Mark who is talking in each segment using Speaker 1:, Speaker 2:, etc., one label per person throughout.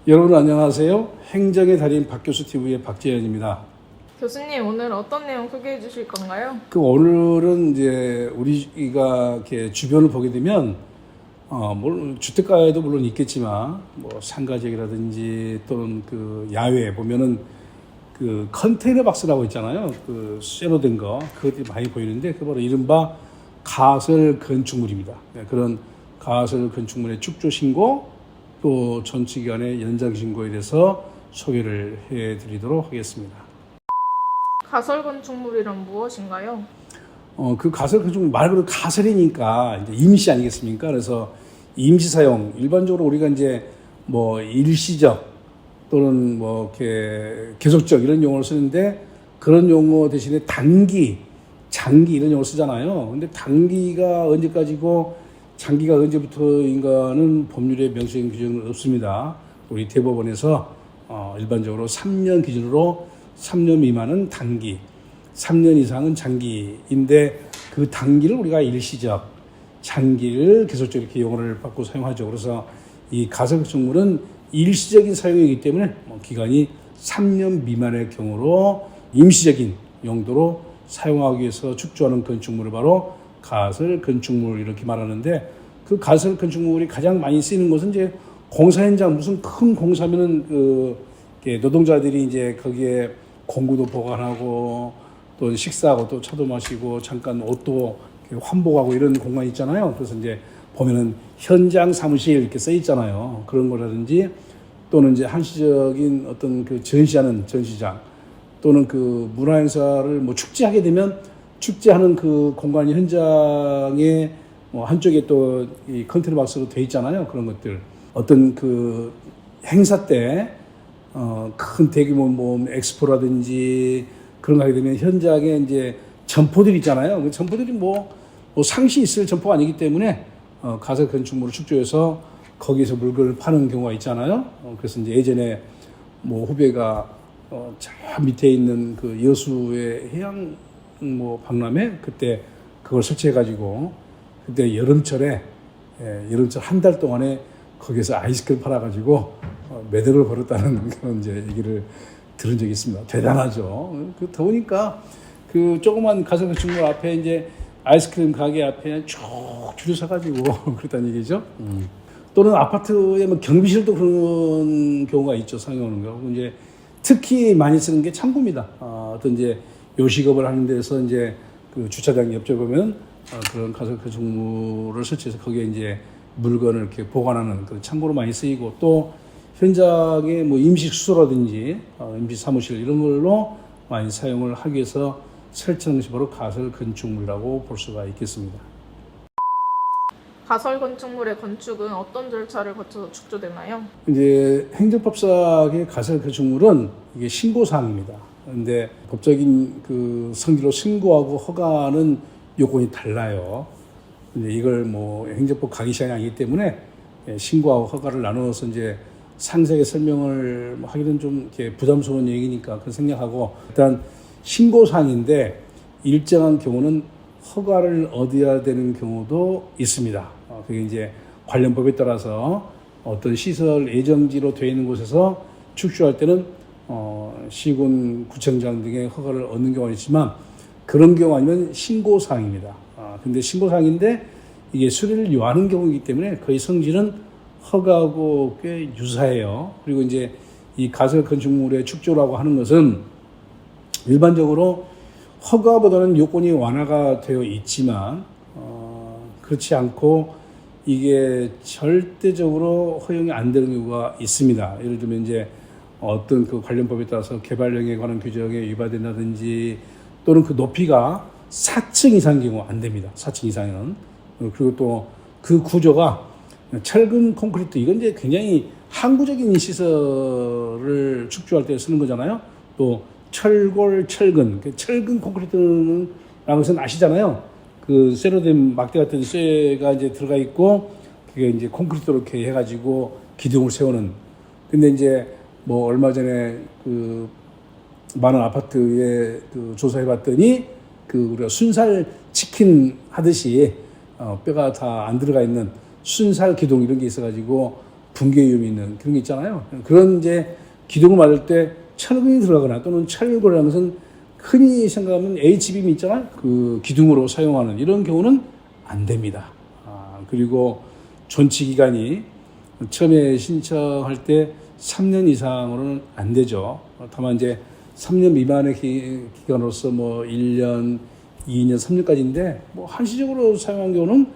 Speaker 1: 여러분 안녕하세요. 행정의 달인 박교수 TV의 박재현입니다.
Speaker 2: 교수님, 오늘 어떤 내용 소개해 주실 건가요?
Speaker 1: 오늘은 이제 우리가 이렇게 주변을 보게 되면 물론 주택가에도 물론 있겠지만 뭐 상가 지역이라든지 또는 그 야외에 보면은 그 컨테이너 박스라고 있잖아요. 그 쇠로 된 거 그것들이 많이 보이는데 그 바로 이른바 가설 건축물입니다. 네, 그런 가설 건축물의 축조 신고 또 전치기간의 연장 신고에 대해서 소개를 해드리도록 하겠습니다.
Speaker 2: 가설 건축물이란 무엇인가요?
Speaker 1: 그 가설 건축물 말 그대로 가설이니까 이제 임시 아니겠습니까? 그래서 임시 사용 일반적으로 우리가 이제 뭐 일시적 또는 뭐 이렇게 계속적 이런 용어를 쓰는데 그런 용어 대신에 단기, 장기 이런 용어를 쓰잖아요. 근데 단기가 언제까지고 장기가 언제부터인가는 법률에 명시된 규정은 없습니다. 우리 대법원에서 일반적으로 3년 기준으로 3년 미만은 단기, 3년 이상은 장기인데 그 단기를 우리가 일시적, 장기를 계속적으로 이렇게 용어를 바꾸고 사용하죠. 그래서 이 가설 건축물은 일시적인 사용이기 때문에 기간이 3년 미만의 경우로 임시적인 용도로 사용하기 위해서 축조하는 건축물을 바로 가설 건축물 이렇게 말하는데 그 가설 건축물이 가장 많이 쓰이는 것은 이제 공사 현장 무슨 큰 공사면은 노동자들이 이제 거기에 공구도 보관하고 또 식사하고 또 차도 마시고 잠깐 옷도 환복하고 이런 공간이 있잖아요. 그래서 이제 보면은 현장 사무실 이렇게 써 있잖아요. 그런 거라든지 또는 이제 한시적인 어떤 그 전시하는 전시장 또는 그 문화행사를 뭐 축제하게 되면 축제하는 그 공간이 현장에 뭐 한쪽에 또 이 컨테이너 박스로 돼 있잖아요. 그런 것들 어떤 그 행사 때 큰 대규모 뭐 엑스포라든지 그런 거 하게 되면 현장에 이제 점포들이 있잖아요. 그 점포들이 뭐 상시 있을 점포가 아니기 때문에 가설 건축물을 축조해서 거기서 물건을 파는 경우가 있잖아요. 그래서 이제 예전에 뭐 후배가 저 밑에 있는 그 여수의 해양 뭐 박람회 그때 그걸 설치해 가지고 그때 여름철 한 달 동안에 거기서 아이스크림 팔아 가지고 매덕을 벌였다는 그런 이제 얘기를 들은 적이 있습니다. 대단하죠. 그 더우니까 그 조그만 가설 건축물 앞에 이제 아이스크림 가게 앞에 쭉 줄을 서가지고 그랬다는 얘기죠. 또는 아파트에 뭐 경비실도 그런 경우가 있죠. 상용하는 거. 이제 특히 많이 쓰는 게 창고입니다. 어떤 이제 요식업을 하는 데서 이제 그 주차장 옆에 보면 그런 가설 건축물을 설치해서 거기에 이제 물건을 이렇게 보관하는 그런 창고로 많이 쓰이고 또 현장에 뭐 임시 숙소라든지 임시 사무실 이런 걸로 많이 사용을 하기 위해서 설치하는 것이 바로 가설 건축물이라고 볼 수가 있겠습니다.
Speaker 2: 가설 건축물의 건축은 어떤 절차를 거쳐서 축조되나요?
Speaker 1: 이제 행정법상의 가설 건축물은 이게 신고사항입니다. 그런데 법적인 그 성질로 신고하고 허가는 요건이 달라요. 근데 이걸 뭐 행정법 강의 시간이 아니기 때문에 신고하고 허가를 나누어서 이제 상세하게 설명을 하기는 좀 이렇게 부담스러운 얘기니까 그 생략하고 일단 신고사항인데 일정한 경우는 허가를 얻어야 되는 경우도 있습니다. 그게 이제 관련 법에 따라서 어떤 시설 예정지로 되어 있는 곳에서 축조할 때는 시군 구청장 등의 허가를 얻는 경우가 있지만 그런 경우 아니면 신고사항입니다. 근데 신고사항인데 이게 수리를 요하는 경우이기 때문에 거의 성질은 허가하고 꽤 유사해요. 그리고 이제 이 가설 건축물의 축조라고 하는 것은 일반적으로 허가보다는 요건이 완화가 되어 있지만 그렇지 않고 이게 절대적으로 허용이 안 되는 경우가 있습니다. 예를 들면 이제 어떤 그 관련 법에 따라서 개발령에 관한 규정에 위반된다든지 또는 그 높이가 4층 이상인 경우 안 됩니다. 4층 이상은. 그리고 또 그 구조가 철근 콘크리트 이건 이제 굉장히 항구적인 시설을 축조할 때 쓰는 거잖아요. 또 철골 철근, 철근 콘크리트라는 것은 아시잖아요. 그 쇠로 된 막대 같은 쇠가 이제 들어가 있고 그게 이제 콘크리트로 이렇게 해가지고 기둥을 세우는. 근데 이제 뭐 얼마 전에 그 많은 아파트에 그 조사해봤더니 그 우리가 순살 치킨 하듯이 뼈가 다 안 들어가 있는 순살 기둥 이런 게 있어가지고 붕괴 위험이 있는 그런 게 있잖아요. 그런 이제 기둥을 맞을 때 철근이 들어가거나 또는 철골이라는 것은 흔히 생각하면 H빔 있잖아요. 그 기둥으로 사용하는 이런 경우는 안 됩니다. 그리고 존치 기간이 처음에 신청할 때 3년 이상으로는 안 되죠. 다만 이제 3년 미만의 기간으로서 뭐 1년, 2년, 3년까지인데 뭐 한시적으로 사용한 경우는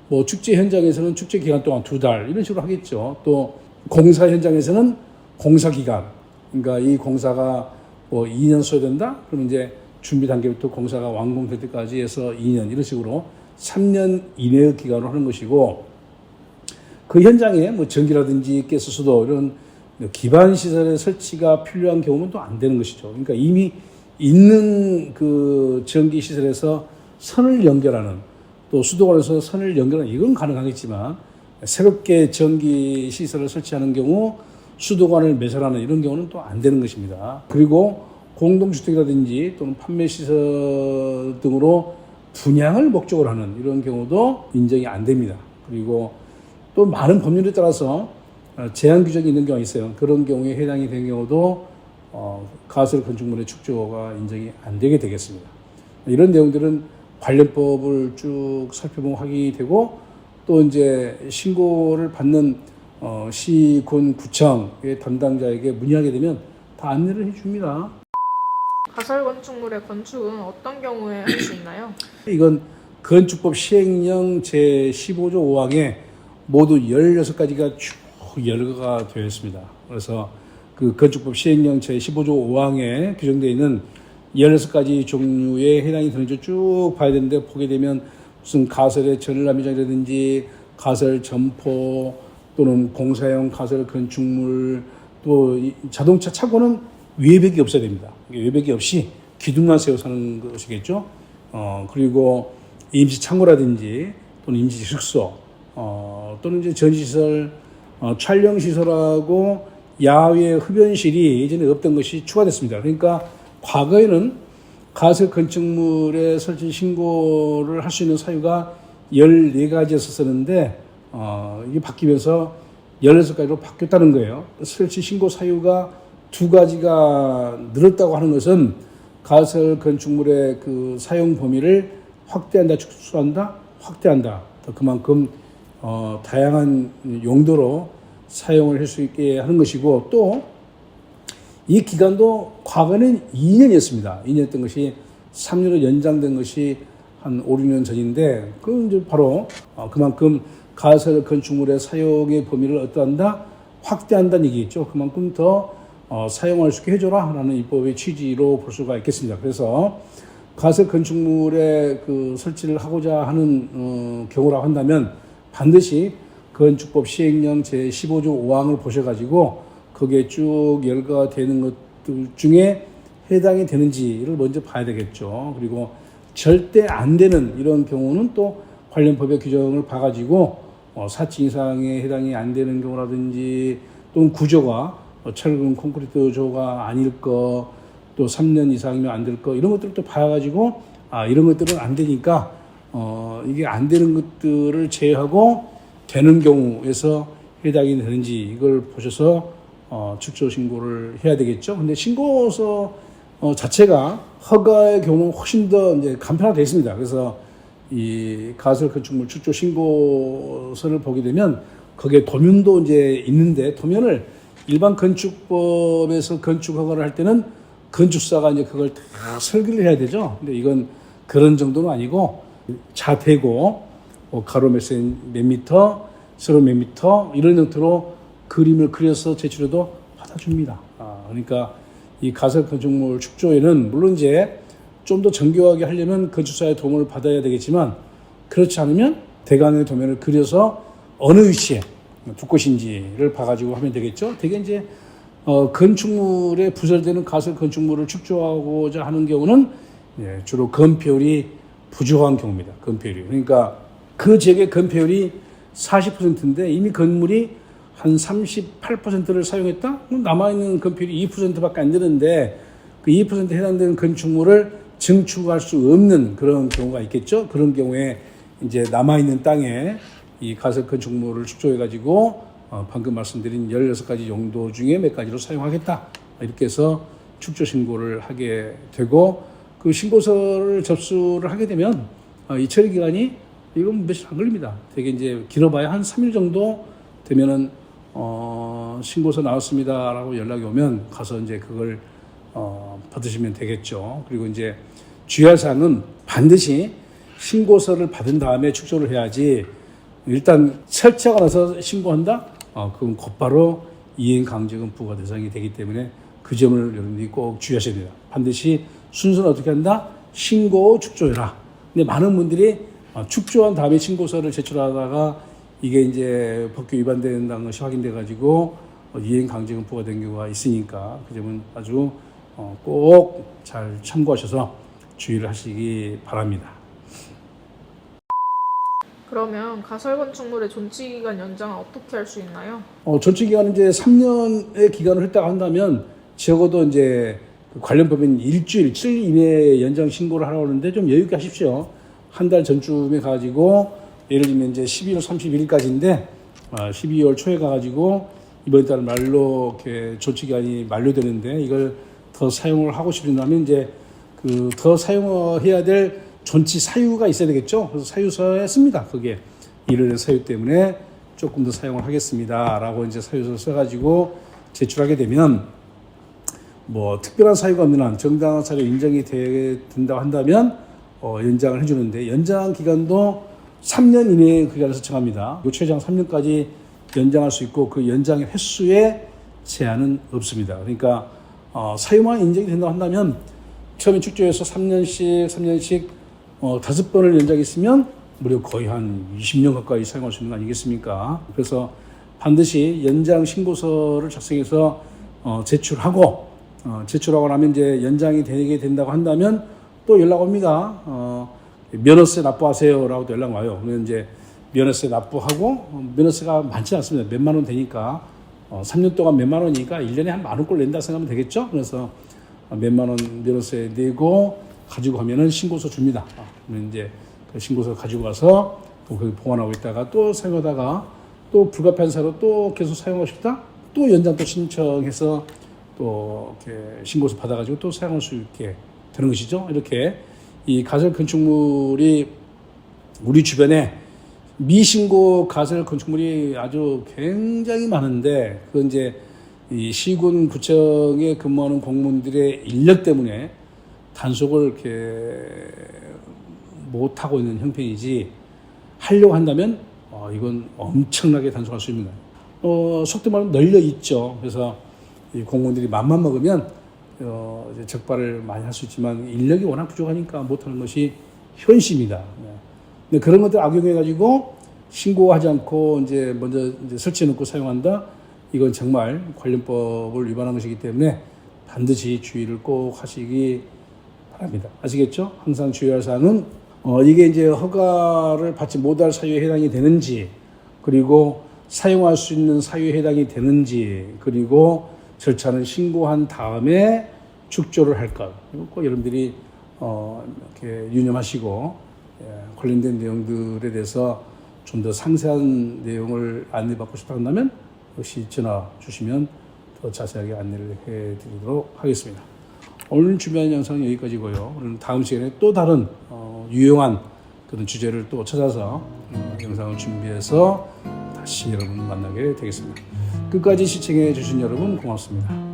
Speaker 1: 뭐 축제 현장에서는 축제 기간 동안 2달 이런 식으로 하겠죠. 또 공사 현장에서는 공사 기간, 그러니까 이 공사가 뭐 2년 소요된다? 그러면 이제 준비 단계부터 공사가 완공될 때까지 해서 2년 이런 식으로 3년 이내의 기간으로 하는 것이고, 그 현장에 뭐 전기라든지 가스수도 이런 기반 시설의 설치가 필요한 경우는 또 안 되는 것이죠. 그러니까 이미 있는 그 전기 시설에서 선을 연결하는, 또 수도관에서 선을 연결하는 이건 가능하겠지만, 새롭게 전기 시설을 설치하는 경우 수도관을 매설하는 이런 경우는 또 안 되는 것입니다. 그리고 공동주택이라든지 또는 판매시설 등으로 분양을 목적으로 하는 이런 경우도 인정이 안 됩니다. 그리고 또 많은 법률에 따라서 제한 규정이 있는 경우가 있어요. 그런 경우에 해당이 된 경우도 가설 건축물의 축조가 인정이 안 되게 되겠습니다. 이런 내용들은 관련법을 쭉 살펴보면 확인이 되고, 또 이제 신고를 받는 시, 군, 구청의 담당자에게 문의하게 되면 다 안내를 해줍니다.
Speaker 2: 가설 건축물의 건축은 어떤 경우에 할 수 있나요?
Speaker 1: 이건 건축법 시행령 제15조 5항에 모두 16가지가 쭉 열거가 되어 있습니다. 그래서 그 건축법 시행령 제15조 5항에 규정되어 있는 16가지 종류에 해당이 되는지 쭉 봐야 되는데, 보게 되면 무슨 가설의 전람회장이라든지 가설 점포 또는 공사용 가설 건축물, 또 자동차 차고는 외벽이 없어야 됩니다. 외벽이 없이 기둥만 세워서 하는 것이겠죠. 그리고 임시 창고라든지 또는 임시 숙소, 또는 이제 전시시설, 촬영시설하고 야외 흡연실이 예전에 없던 것이 추가됐습니다. 그러니까 과거에는 가설 건축물의 설치 신고를 할 수 있는 사유가 14가지였었는데, 이게 바뀌면서 16가지로 바뀌었다는 거예요. 설치 신고 사유가 2가지가 늘었다고 하는 것은 가설 건축물의 그 사용 범위를 확대한다, 축소한다, 확대한다. 그만큼 다양한 용도로 사용을 할 수 있게 하는 것이고, 또 이 기간도 과거는 2년이었습니다. 2년이었던 것이 3년으로 연장된 것이 한 5, 6년 전인데, 그건 이제 바로 그만큼 가설 건축물의 사용의 범위를 어떠한다? 확대한다는 얘기겠죠. 그만큼 더 사용할 수 있게 해줘라 라는 입법의 취지로 볼 수가 있겠습니다. 그래서 가설 건축물의 그 설치를 하고자 하는 경우라고 한다면 반드시 건축법 시행령 제15조 5항을 보셔가지고 거기에 쭉 열거가 되는 것들 중에 해당이 되는지를 먼저 봐야 되겠죠. 그리고 절대 안 되는 이런 경우는 또 관련 법의 규정을 봐가지고 4층 이상에 해당이 안 되는 경우라든지, 또는 구조가 철근 콘크리트 조가 아닐 거, 또 3년 이상이면 안 될 거, 이런 것들을 또 봐가지고 이런 것들은 안 되니까 이게 안 되는 것들을 제외하고 되는 경우에서 해당이 되는지 이걸 보셔서 축조 신고를 해야 되겠죠. 근데 신고서 자체가 허가의 경우는 훨씬 더 이제 간편화되어 있습니다. 그래서 이 가설 건축물 축조 신고서를 보게 되면 거기에 도면도 이제 있는데, 도면을 일반 건축법에서 건축 허가를 할 때는 건축사가 이제 그걸 다 설계를 해야 되죠. 근데 이건 그런 정도는 아니고 자태고 가로 몇 미터, 세로 몇 미터 이런 형태로 그림을 그려서 제출해도 받아줍니다. 그러니까 이 가설 건축물 축조에는 물론 이제 좀 더 정교하게 하려면 건축사의 도움을 받아야 되겠지만, 그렇지 않으면 대강의 도면을 그려서 어느 위치에 둘 것인지를 봐가지고 하면 되겠죠. 대개 이제 건축물에 부설되는 가설 건축물을 축조하고자 하는 경우는 주로 건폐율이 부족한 경우입니다. 건폐율이. 그러니까 그 지역의 건폐율이 40%인데 이미 건물이 한 38%를 사용했다? 그럼 남아있는 건폐율이 2%밖에 안 되는데, 그 2%에 해당되는 건축물을 증축할 수 없는 그런 경우가 있겠죠. 그런 경우에 이제 남아있는 땅에 이 가설 건축물을 축조해가지고 방금 말씀드린 16가지 용도 중에 몇 가지로 사용하겠다. 이렇게 해서 축조 신고를 하게 되고 그 신고서를 접수를 하게 되면 이 처리 기간이 이건 며칠 안 걸립니다. 되게 이제 길어봐야 한 3일 정도 되면은 신고서 나왔습니다라고 연락이 오면 가서 이제 그걸 받으시면 되겠죠. 그리고 이제 주의할 사항은 반드시 신고서를 받은 다음에 축조를 해야지 일단 설치하고 나서 신고한다? 그건 곧바로 이행 강제금 부과 대상이 되기 때문에 그 점을 여러분들이 꼭 주의하셔야 돼요. 반드시 순서는 어떻게 한다? 신고 축조해라. 근데 많은 분들이 축조한 다음에 신고서를 제출하다가 이게 이제 법규 위반된다는 것이 확인돼 가지고 이행 강제금 부과된 경우가 있으니까 그 점은 아주 꼭 잘 참고하셔서 주의를 하시기 바랍니다.
Speaker 2: 그러면 가설 건축물의 존치 기간 연장은 어떻게 할 수 있나요?
Speaker 1: 존치 기간은 이제 3년의 기간을 했다고 한다면 적어도 이제 관련 법인 일주일 이내에 연장 신고를 하라고 하는데 좀 여유 있게 하십시오. 한 달 전쯤에 가지고 예를 들면 이제 12월 31일까지인데 12월 초에 가가지고 이번 달 말로 이렇게 존치 기간이 만료되는데 이걸 더 사용을 하고 싶다면 이제 그 더 사용해야 될 존치 사유가 있어야 되겠죠. 그래서 사유서에 씁니다. 그게 이런 사유 때문에 조금 더 사용을 하겠습니다라고 이제 사유서를 써가지고 제출하게 되면 뭐 특별한 사유가 없는 한 정당한 사유 인정이 된다고 한다면 연장을 해주는데 연장 기간도 3년 이내의 기간을 설정합니다. 최장 3년까지 연장할 수 있고 그 연장의 횟수에 제한은 없습니다. 그러니까 사유만 인정이 된다고 한다면 처음에 축조해서 3년씩 5번을 연장했으면 무려 거의 한 20년 가까이 사용할 수 있는 거 아니겠습니까? 그래서 반드시 연장 신고서를 작성해서 제출하고 나면 이제 연장이 되게 된다고 한다면 또 연락 옵니다. 면허세 납부하세요라고 또 연락 와요. 그러면 이제 면허세 납부하고 면허세가 많지 않습니다. 몇만 원 되니까 3년 동안 몇만 원이니까 1년에 한 만 원꼴 낸다 생각하면 되겠죠. 그래서 몇만 원 면허세 내고 가지고 가면은 신고서 줍니다. 그러면 이제 그 신고서 가지고 가서 또 거기 보관하고 있다가 또 사용하다가 또 불가피한 사로 또 계속 사용하고 싶다? 또 연장 또 신청해서 또 이렇게 신고서 받아가지고 또 사용할 수 있게 되는 것이죠. 이렇게 이 가설 건축물이 우리 주변에 미신고 가설 건축물이 아주 굉장히 많은데 그건 이제 이 시군 구청에 근무하는 공무원들의 인력 때문에 단속을 이렇게 못하고 있는 형편이지 하려고 한다면 이건 엄청나게 단속할 수 있습니다. 속도 말하면 널려 있죠. 그래서 이 공무원들이 맘만 먹으면 이제 적발을 많이 할 수 있지만 인력이 워낙 부족하니까 못하는 것이 현실입니다. 근데 그런 것들 악용해가지고 신고하지 않고 이제 먼저 이제 설치해놓고 사용한다. 이건 정말 관련법을 위반한 것이기 때문에 반드시 주의를 꼭 하시기 바랍니다. 아시겠죠? 항상 주의할 사항은 이게 이제 허가를 받지 못할 사유에 해당이 되는지, 그리고 사용할 수 있는 사유에 해당이 되는지, 그리고 절차는 신고한 다음에 축조를 할 것. 이거 꼭 여러분들이 이렇게 유념하시고 관련된 내용들에 대해서 좀 더 상세한 내용을 안내받고 싶다 한다면 역시 전화 주시면 더 자세하게 안내를 해드리도록 하겠습니다. 오늘 준비한 영상은 여기까지고요. 오늘 다음 시간에 또 다른 유용한 그런 주제를 또 찾아서 영상을 준비해서 다시 여러분 만나게 되겠습니다. 끝까지 시청해 주신 여러분 고맙습니다.